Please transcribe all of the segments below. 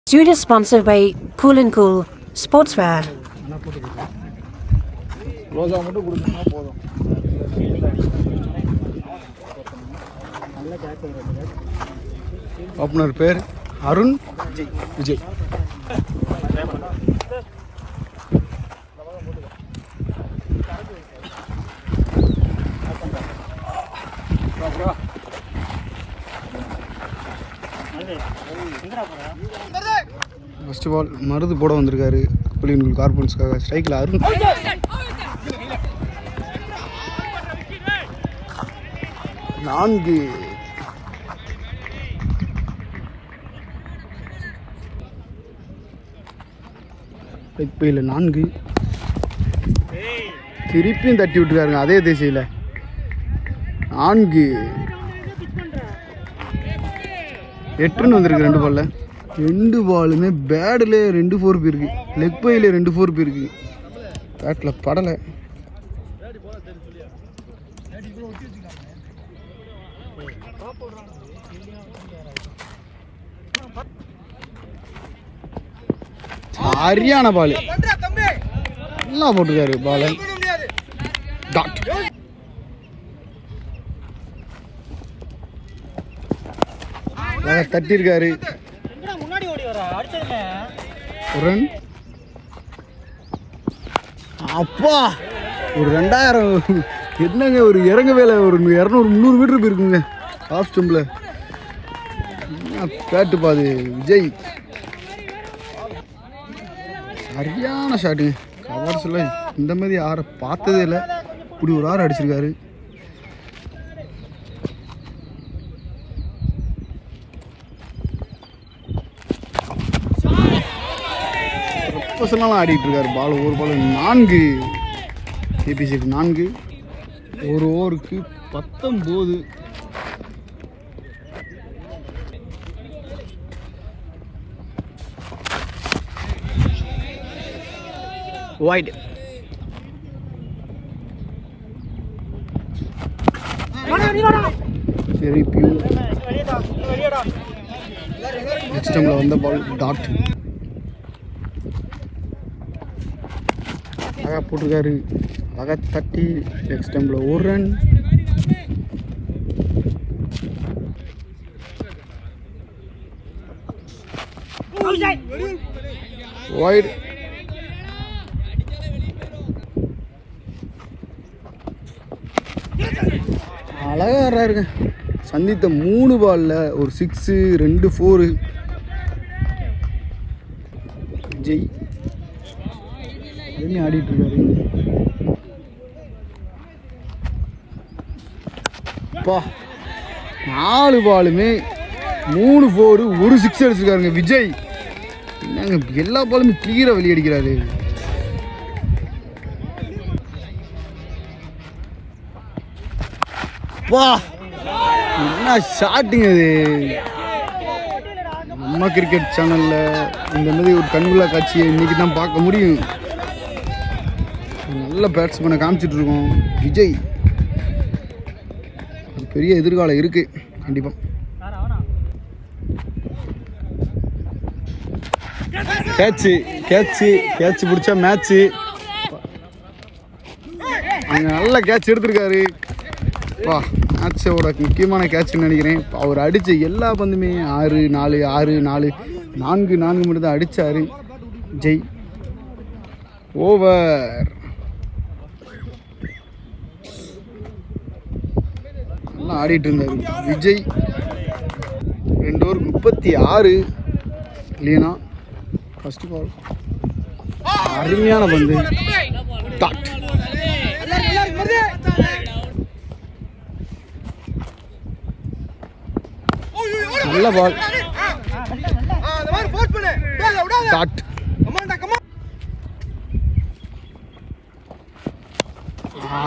Studio sponsored by Cool and Cool Sportswear. Opener பேர் Arun Vijay. First ball Marudhu போட வந்திருக்காரு புலியன்குள் கார்பன்ஸ்க்காக. ஸ்ட்ரைக்கில் அருண். நான்கு. லெக்பையில் 4. திருப்பியும் தட்டி விட்டுருக்காருங்க அதே திசையில். 4. 8 வந்திருக்கு 2 பாலில். 2 பாலுமே பேடில் 2 4 போயிருக்கு. லெக் பையில் 2 4 போயிருக்கு. பேட்டில் படலை. சரியான பால். நல்லா போட்டிருக்காரு பாலை. டாட். தட்டிருக்காரு. ரன். அப்பா ஒரு 2000 என்னங்க ஒரு இறங்க வேலை ஒரு 200-300 மீட்டர் போயிருக்குங்க ஆஃப் ஸ்டம்பில். பேட்டு பாது விஜய். சரியான ஷாட்டுங்க. கவர்ஸ் எல்லாம் இந்த மாதிரி ஆற பார்த்ததே இல்லை. இப்படி ஒரு ஆறு அடிச்சிருக்காரு. பர்சனலாக ஆடிட்டு இருக்காரு பால். ஒரு பால் 4. ஏபிசிக்கு 4. ஒரு ஓவருக்கு 19. வைட். சரி பியூ. நெக்ஸ்ட் டைமில் வந்த பால் டாட். அழகாக போட்டிருக்காரு. அழகாக தட்டி நெக்ஸ்ட் டைமில் ஒரு ரன். வைட். அழகாக வர்றாருங்க. சந்தித்த 3 பாலில் ஒரு 6, 2 4. விஜய் என்ன ஆடிட்டு இருக்காரு. பா 4 பாலுமே 3 4, 1 6 அடிச்சிருக்காருங்க விஜய். என்னங்க எல்லா பாலுமே கிளியராக வெளியடிக்கிறாரு. வா என்ன ஷாட்டுங்க அது. நம்ம கிரிக்கெட் சேனலில் இந்த மாதிரி ஒரு கண்குள்ளா காட்சியை இன்றைக்கி தான் பார்க்க முடியும். நல்ல பேட்ஸ்மேனை காமிச்சிட்ருக்கோம் விஜய். ஒரு பெரிய எதிர்காலம் இருக்குது கண்டிப்பாக. கேட்சு பிடிச்சா மேட்ச்சு. அங்கே நல்ல கேட்ச் எடுத்திருக்காரு. வா மேட்சோட முக்கியமான கேட்சுன்னு நினைக்கிறேன். அவர் அடித்த எல்லா பந்துமே 6 4 6 4 4 4 மட்டும் தான் அடித்தார் ஜெய். ஓவர். நல்லா ஆடிட்டு இருந்தார் விஜய். 2 ஓவருக்கு 36 இல்லையா. ஃபர்ஸ்ட் பால் அருமையான பந்து டாட். நல்ல பால் டாட்.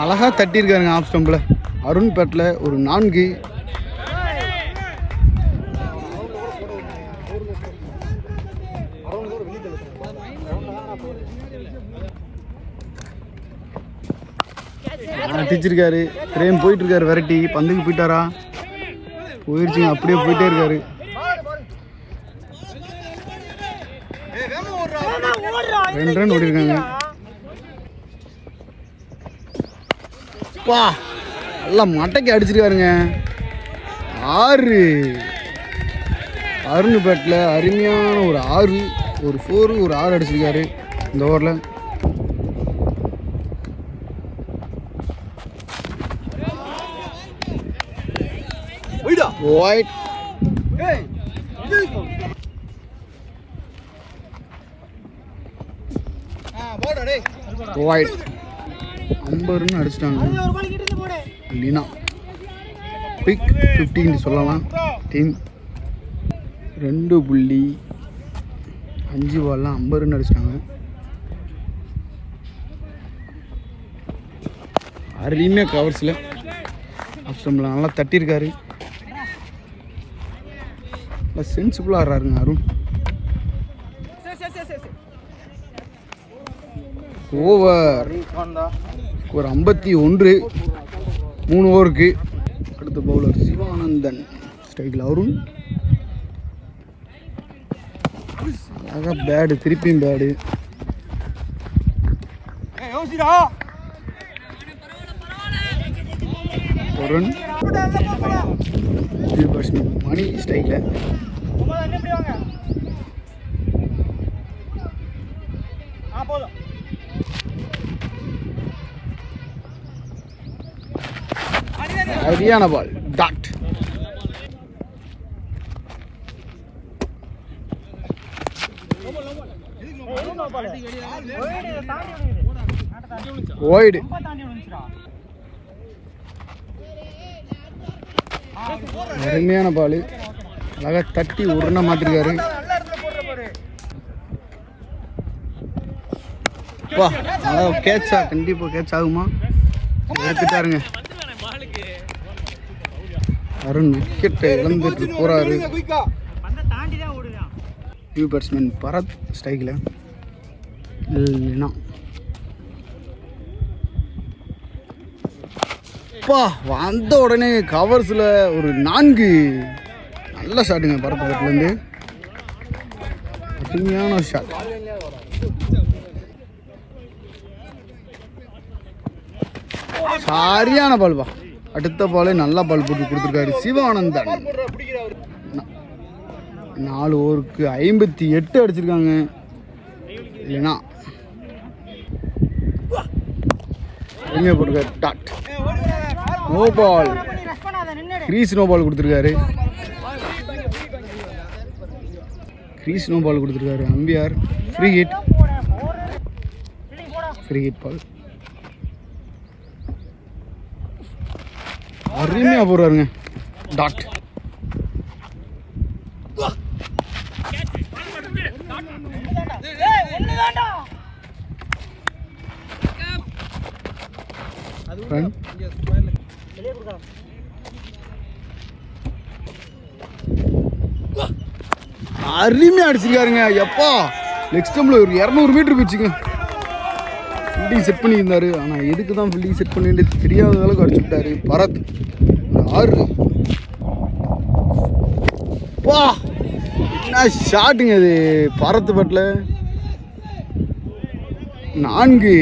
அழகா தட்டியிருக்காருங்க ஆஃப் ஸ்டம்பில். அருண் பேட்டில் ஒரு 4. அடிச்சிருக்காரு. பிரேம் போயிட்டு இருக்காரு வெரைட்டி. பந்துக்கு போயிட்டாரா? போயிடுச்சுங்க. அப்படியே போயிட்டே இருக்காரு. 2 ரன் ஓடிருக்காங்க. பா நல்லா மட்டைக்கு அடிச்சிருக்காருங்க. 6 அருண் பேட்டில் அருமையான ஒரு 6, ஒரு 4, ஒரு 6 அடிச்சிருக்காரு இந்த ஓவரில். ஒயிட் ஒயிட் 50 ரன் அடிச்சிட்டாங்க. லீனா பிக் 15 சொல்லலாம். டீம் 2.5 பால்லாம் 50 ரன் அடிச்சிட்டாங்க. அருமையாக கவர்ஸில் அப்ஸ்டம்பில் நல்லா தட்டியிருக்காரு. நல்லா சென்சிபிளாக ஆடுறாருங்க அருண். ஓவர் ஒரு 51, 3 ஓவருக்கு. அடுத்த பவுலர் சிவானந்தன். ஸ்ட்ரைக்கில் அருண். அழகாக பேடு, திருப்பியும் பேடு. ஒரு ரன். மணி ஸ்ட்ரைக்கில். சரியான பால். டாட். ஒய்டு. அருமையான பால். அழகாக தட்டி உருணை மாற்றிருக்காரு. வா அழகாக கேட்சா, கண்டிப்பாக கேட்ச் ஆகுமா? எடுத்துட்டாருங்க. அருண் விக்கெட்டை இழந்துட்டு போறாரு. நியூ பேட்ஸ்மேன் பரத் ஸ்ட்ரைக்கில். இல்லைனா வந்த உடனே கவர்ஸில் ஒரு 4 நல்ல ஷாட்டுங்க பரத் பேட்லேருந்து. அருமையான ஷாட். சரியான பால்வா. அடுத்த பாலே நல்ல பால் போட்டு கொடுத்துருக்காரு சிவானந்தன். 4 ஓவருக்கு 58 அடிச்சிருக்காங்க. இல்லைனா எங்கே போட்டிருக்காரு? Dot. No ball. Crease no ball கொடுத்துருக்காரு. கிரீஸ் நோ பால் கொடுத்துருக்காரு அம்பியார். Free hit. Free hit ball. அருமையாக போடுறாருங்க. டாட். அருமையாக அடிச்சிருக்காருங்க. எப்பா லெக் ஸ்டம்பில் ஒரு 200 மீட்டர் போச்சுங்க. ஃபீல்டிங் செட் பண்ணியிருந்தாரு. ஆனால் எதுக்கு தான் ஃபீல்டிங் செட் பண்ணிட்டு தெரியாத அளவுக்கு அடிச்சு விட்டாரு பரத். 6. பா என்ன ஷாட்டுங்க அது பரத் பட்டில். 4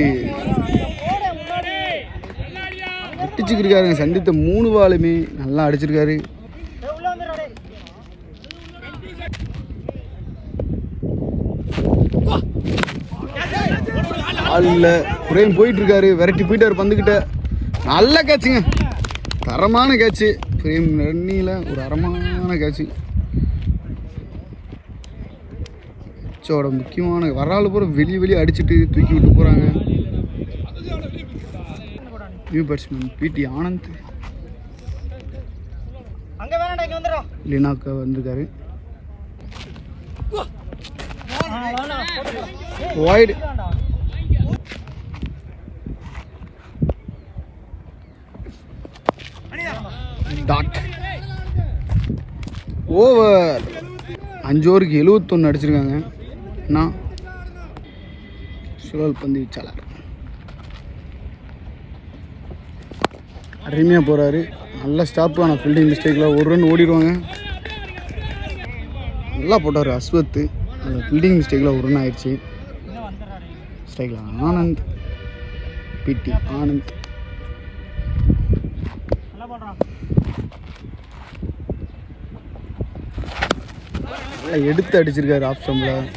அடிச்சுக்கிருக்காருங்க. சந்தித்த 3 பாலுமே நல்லா அடிச்சிருக்காரு. ஆளில் குறையும் போயிட்டு இருக்காரு. விரட்டி போயிட்டார் பந்துக்கிட்ட. நல்ல கேட்சுங்க. தரமான கேட்சு. பிரேம் ரன்னியில் ஒரு அறமான கேட்சு. சோட முக்கியமான வரால் பூரா வெளியே அடிச்சுட்டு தூக்கி விட்டு போகிறாங்க. நியூ பேட்ஸ்மேன் பிடி ஆனந்த். லீனாக்கு வந்திருக்காரு. வைடு. டாட். ஓவர். 5 ஓவருக்கு 71 அடிச்சிருக்காங்க. நான் சுழல் பந்து வீச்சாளர். அருமையாக போகிறாரு. நல்ல ஸ்டாப். ஆனால் ஃபீல்டிங் மிஸ்டேக்கில் 1 ரன் ஓடிடுவாங்க. நல்லா போட்டார் அஸ்வத். ஃபீல்டிங் மிஸ்டேக்கில் ஒரு ரன் ஆயிடுச்சு. ஸ்ட்ரைக்கில் ஆனந்த், பிடி ஆனந்த். நல்லா எடுத்து அடிச்சிருக்காரு ஆஃப் ஸ்டம்பில்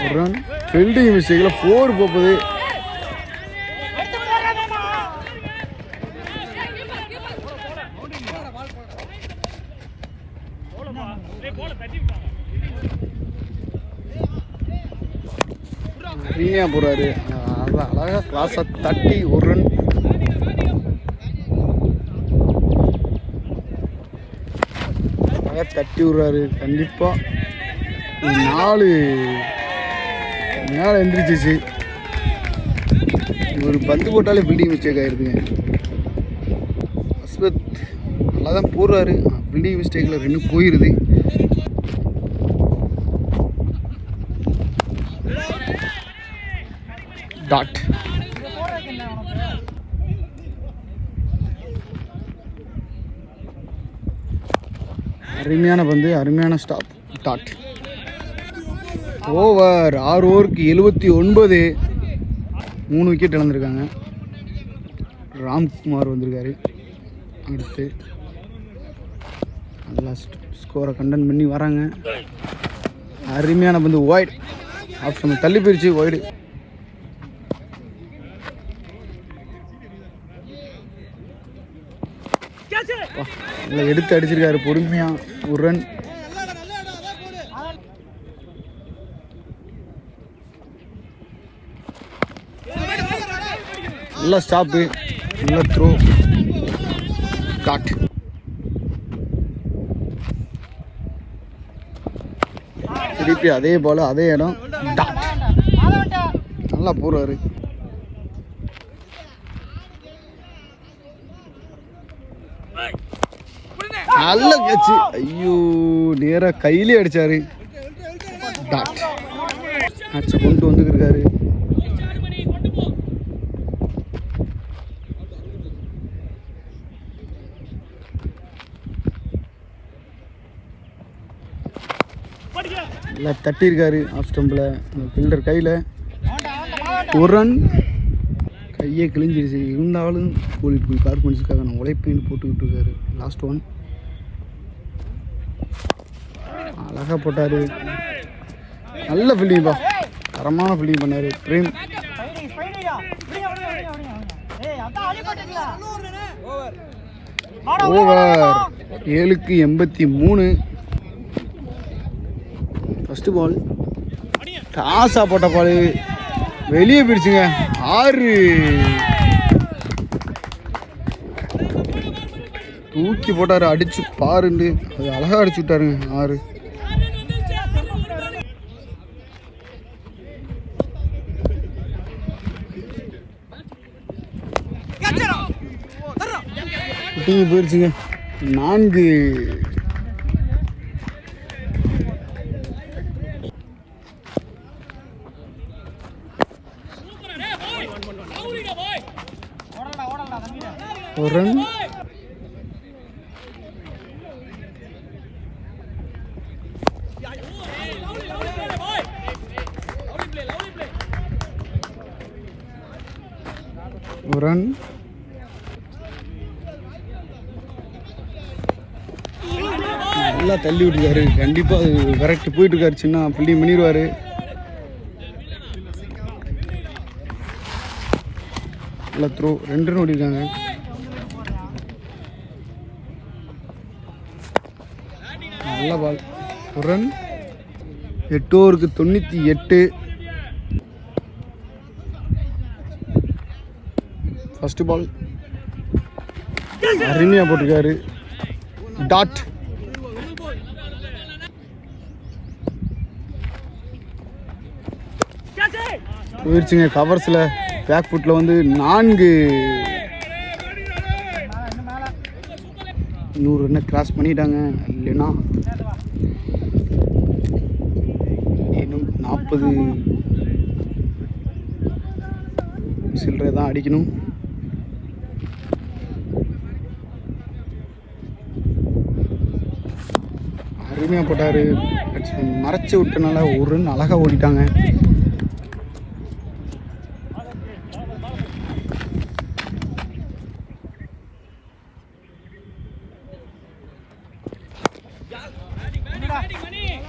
ஒரு ரன். ஃபீல்டிங் மிஸ்டேக்கில் 4 போகுது. அருமையாக போகிறாரு. அழகாக கிளாஸாக தட்டி ஒரு ரன். அழகாக தட்டி விடுறாரு. கண்டிப்பாக 4 மேலே எந்திரிச்சிச்சு. ஒரு பந்து போட்டாலே ஃபீல்டிங் மிஸ்டேக் ஆகிடுதுங்க. அஸ்வத் நல்லா தான் போடுறாரு. ஃபீல்டிங் மிஸ்டேக்கில் 2 போயிடுது. டாட். அருமையான பந்து, அருமையான ஸ்டாப். டாட். ஓவர். 6 ஓவருக்கு 79. 3 விக்கெட் இழந்திருக்காங்க. ராம்குமார் வந்திருக்காரு. அடுத்து நல்லா ஸ்கோரை கண்டென்ட் பண்ணி வராங்க. அருமையான பந்து ஒய்டு. ஆப்ஷன் தள்ளி போயிடுச்சு. ஒய்டு. நல்லா எடுத்து அடிச்சிருக்காரு பொறுமையாக ஒரு ரன். நல்லா ஸ்டாப்பு, நல்லா த்ரோ. டாட். திருப்பி அதே பால் அதே இடம். டாட். நல்லா போடுறாரு. நல்ல கேட்சு. ஐயோ, நேராக கையிலே அடிச்சாரு. டாட். மேட்சை கொண்டு வந்துருக்காரு. நல்லா தட்டியிருக்காரு ஆஃப் ஸ்டம்பில். ஃபீல்டர் கையில் ஒரு ரன். கையே கிழிஞ்சிருச்சு. இருந்தாலும் போலிட்டு போய் பார்ப்பன்ஸுக்காக நான் உழைப்பேன்னு போட்டுக்கிட்டு இருக்காரு. Last one. அழகாக போட்டார். நல்ல ஃபீல்டிங்ப்பா. தரமான ஃபீல்டிங் பண்ணார் பிரேம். ஓவர். 7க்கு 83. ஃபஸ்ட்டு பால் டாஸாக போட்ட பால் வெளியே போயிடுச்சுங்க. 6. தூக்கி போட்டார். அடிச்சு பாருண்டு அது அழகாக அடிச்சு விட்டாருங்க. 6. குட்டிங்க போயிடுச்சுங்க. 4. ஒரு ரன். ஒரு ரன். நல்லா தள்ளி விட்டுருக்காரு. கண்டிப்பாக அது கரெக்ட் போயிட்டு இருக்காரு. சின்ன ஃபீல்டிங் பண்ணிடுவார். நல்லா த்ரோ. 2 ரன் ஓடிருக்காங்க. நல்ல பால். ஒரு ரன். 8 ஓவருக்கு 98. ஃபஸ்ட்டு பால் அருமையாக போட்டிருக்காரு. டாட். போயிடுச்சுங்க. கவர்ஸில் பேக் ஃபுட்டில் வந்து 4. 100 ரன்னை கிராஸ் பண்ணிட்டாங்க. இல்லைன்னா இன்னும் 40 சில்லறை தான் அடிக்கணும். அருமையாக போட்டார். மறைச்சி விட்டனால ஒரு ரன் அழகாக ஓடிட்டாங்க.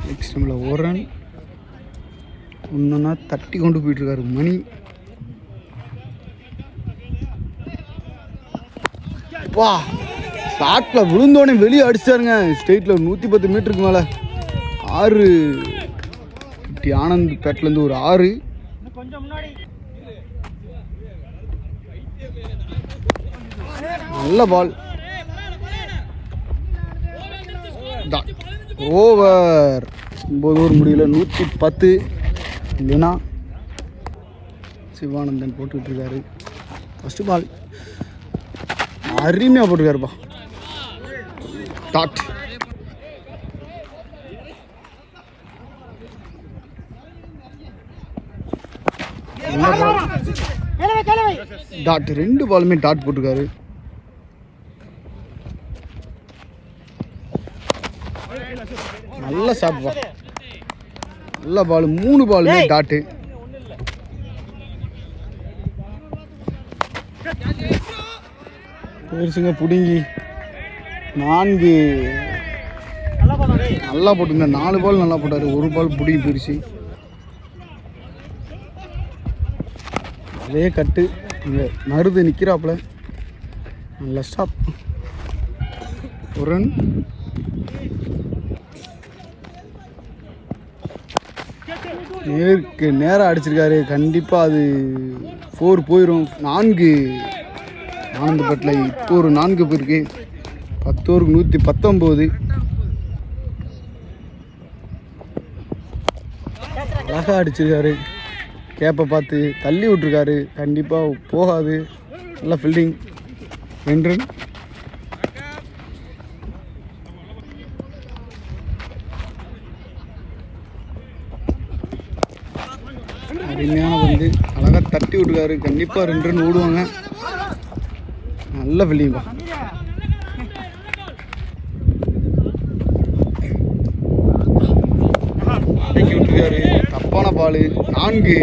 நெக்ஸ்ட் டைமில் ஒரு ரன் ஒன்றுன்னா தட்டி கொண்டு போயிட்டுருக்காரு மணி. வா ஸ்டார்ட்டில் விழுந்தோடனே வெளியே அடிச்சிட்டாருங்க. ஸ்டேட்டில் 110 மீட்டருக்கு மேலே 6 இப்படி ஆனந்த் பேட்லேருந்து ஒரு 6. நல்ல பால். ஓவர் 9 ஓவர் முடியல. 110 இல்லைனா சிவானந்தன் போட்டுக்கிட்டு இருக்காரு. ஃபஸ்ட்டு பால் அருமையாக போட்டிருக்காருப்பா. டாட். டாட் 2 பாலுமே டாட் போட்டிருக்காரு. நல்ல ஷாட்பா. நல்ல பால். 3 பாலுமே டாட்டு. பெருசுங்க பிடுங்கி 4 நல்லா போட்டுங்க. 4 பால் நல்லா போட்டார். 1 பால் பிடிங்கி போயிடுச்சு. அதே கட்டு இங்கே மருது நிற்கிறாப்புல. நல்ல ஸ்டாப். ஒரு ரன். நேருக்கு நேராக அடிச்சிருக்காரு. கண்டிப்பாக அது 4 போயிடும். 4 ஆனந்தப்பட்டில் இப்போ ஒரு 4 போயிருக்கு. 10 ஓவருக்கு 119. அழகாக அடிச்சிருக்காரு. கேப்பை பார்த்து தள்ளி விட்டுருக்காரு. கண்டிப்பாக போகாது. நல்ல ஃபீல்டிங். 2 ரன். அருமையான வந்து அழகாக தட்டி விட்டுருக்காரு. கண்டிப்பாக 2 ரன் ஓடுவாங்க. நல்ல ஃபீல்டிங்ப்பா. தட்டி விட்டுருக்காரு. தப்பான பால். 4.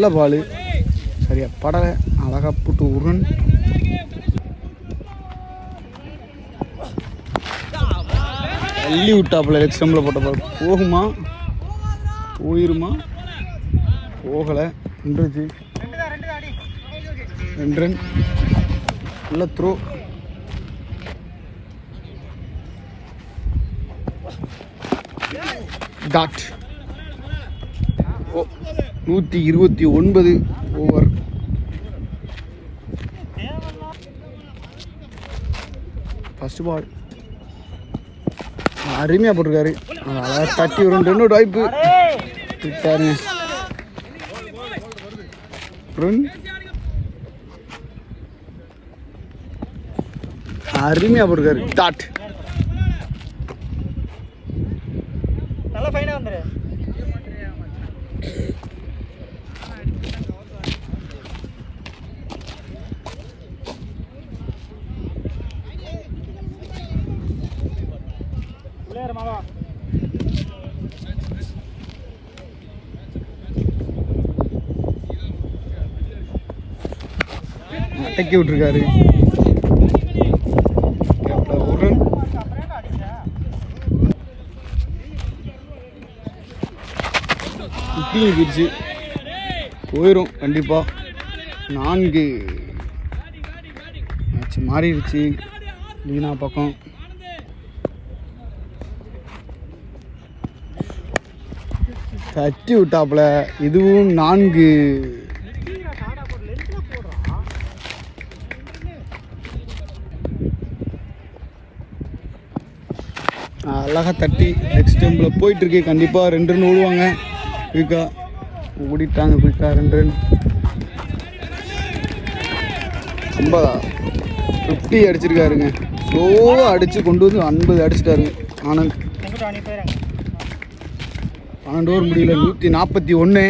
நல்ல பால். சரியா படலை. அழகாக போட்டு 1 ரன். தள்ளி விட்டாப்புல. லெக் ஸ்டம்பில் போட்ட பால் போகுமா போயிருமா? போகலை. 2 ரன். நல்ல த்ரோ. டாட். 129 ஓவர். ஃபஸ்ட்டு பால் அருமையாக போட்டிருக்காரு. அழகாக தட்டி 2 ரன் வாய்ப்பு விட்டாருங்க. ரன். அருமையாக போட்டிருக்காரு. டாட். நல்லா ஃபைனாக வந்துரு. அடக்கி விட்டுருக்காரு. 1 ரன். பிரிச்சு போயிடும் கண்டிப்பாக. 4 மேட்ச் மாறிடுச்சு. லீனா பக்கம் தட்டி விட்டாப்புல. இதுவும் 4. அழகாக தட்டி நெக்ஸ்ட் டைமில் போயிட்டுருக்கு. கண்டிப்பாக 2 ரன் ஓடுவாங்க. குயிக்கா ஓடிட்டாங்க. குயிக்கா 2 ரன். ரொம்ப 50 அடிச்சிருக்காருங்க. ஸ்லோவாக அடித்து கொண்டு வந்து 50 அடிச்சிட்டாரு ஆனந்த். 12 ஓவர் முடியல, 141.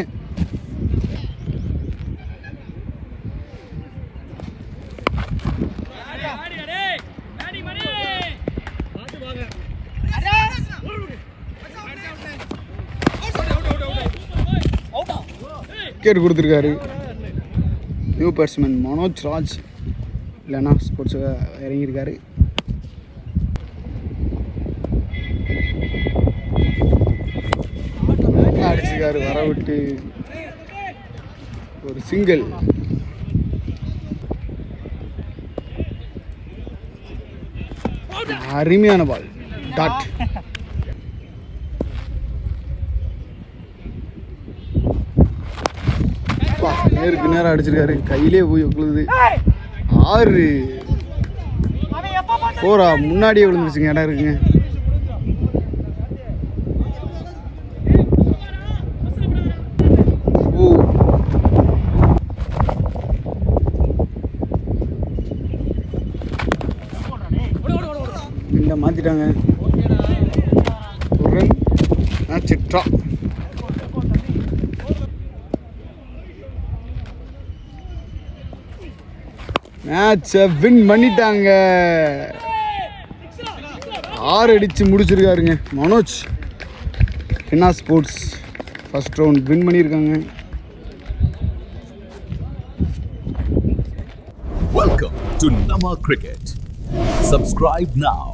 விக்கெட் கொடுத்துருக்காரு நியூ பேட்ஸ்மேன் மனோஜ் ராஜ். இல்லைன்னா ஸ்போர்ட்ஸ் இறங்கியிருக்காரு. அடிச்சிருக்காரு வர விட்டு ஒரு சிங்கிள். அருமையான பால் டாட். நேருக்கு நேரம் அடிச்சிருக்காரு, கையிலே போய் உழுது. 6 4 முன்னாடியே விழுந்துருச்சுங்க, இடம் இருக்குங்க. இந்த மாத்திட்டாங்க. ஒரு ரன் மேட்ச் ட்ரா. மேட்சை வின் பண்ணிட்டாங்க. 6 அடித்து முடிச்சிருக்காருங்க மனோஜ். என்ன ஸ்போர்ட்ஸ் ஃபர்ஸ்ட் ரவுண்ட் வின் பண்ணியிருக்காங்க. Welcome to Nama Cricket. Subscribe now.